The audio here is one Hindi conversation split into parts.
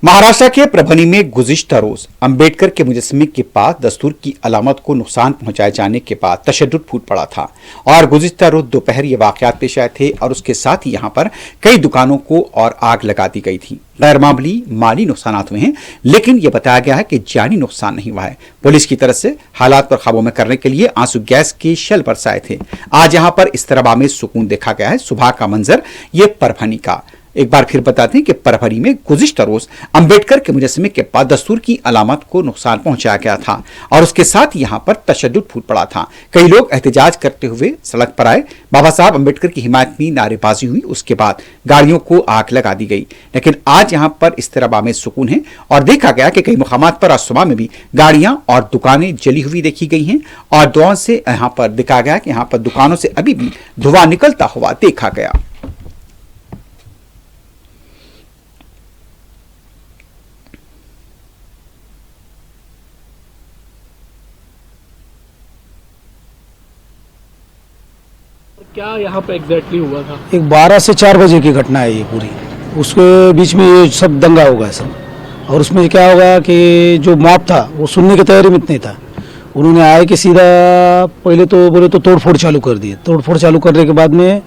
महाराष्ट्र के परभनी में गुज़िश्ता रोज अंबेडकर के मुजस्समे के पास दस्तूर की अलामत को नुकसान पहुंचाए जाने के बाद तशद्दुद फूट पड़ा था और गुज़िश्ता रोज दोपहर ये वाकयात पेश आए थे और उसके साथ ही यहां पर कई दुकानों को और आग लगा दी गई थी। गैर मामूली माली नुकसान हुए हैं, लेकिन यह बताया गया है कि जानी नुकसान नहीं हुआ है। पुलिस की तरफ से हालात पर काबू में करने के लिए आंसू गैस के शेल बरसाए थे। आज यहां पर इस तरह में सुकून देखा गया है। सुबह का मंजर ये परभनी का। एक बार फिर बताते हैं कि परभनी में गुज़िश्ता रोज अंबेडकर के मुजस्समे के पास दस्तूर की अलामत को नुकसान पहुंचाया गया था और उसके साथ यहां पर तशद्दुद फूट पड़ा था। कई लोग एहतजाज करते हुए सड़क पर आए। बाबा साहब अंबेडकर की हिमायत में नारेबाजी हुई। उसके बाद गाड़ियों को आग लगा दी गई। लेकिन आज यहां पर इस तरह में सुकून है और देखा गया कि कई मुकामात पर आज सुबह में भी गाड़ियां और दुकानें जली हुई देखी गई हैं और धुआं से यहां पर देखा गया कि यहां पर दुकानों से अभी भी धुआं निकलता हुआ देखा गया। क्या यहाँ पे एग्जैक्टली हुआ था? एक 12 से 4 बजे की घटना है ये पूरी। उसके बीच में ये सब दंगा होगा सब। और उसमें क्या होगा कि जो मॉब था वो सुनने की तैयारी में नहीं था। उन्होंने आए कि सीधा पहले तो बोले तो तोड़फोड़ चालू कर दिए। तोड़फोड़ चालू करने के बाद में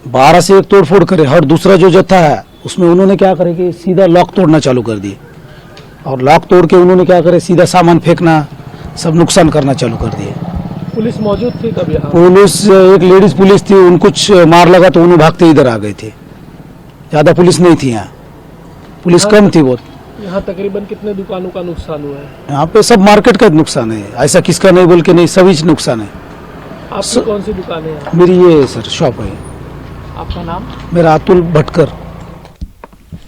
12 से एक तोड़फोड़ करे और दूसरा जो जत्था है उसमें उन्होंने क्या करे कि सीधा लॉक तोड़ना चालू कर दिए और लॉक तोड़ के उन्होंने क्या करे सीधा सामान फेंकना, सब नुकसान करना चालू कर दिए। पुलिस मौजूद थी तब यहाँ? पुलिस, एक लेडीज पुलिस थी, उन कुछ मार लगा तो उन्होंने भागते इधर आ गए थे। ज़्यादा पुलिस नहीं थी यहाँ, पुलिस कम थी बहुत। यहाँ तकरीबन कितने दुकानों का नुकसान हुआ है? यहाँ पे सब मार्केट का नुकसान है, ऐसा किसका नहीं बोल के नहीं, सभी नुकसान है। आपकी कौन सी दुकान है? मेरी ये सर शॉप है। आपका नाम? मेरा अतुल भटकर।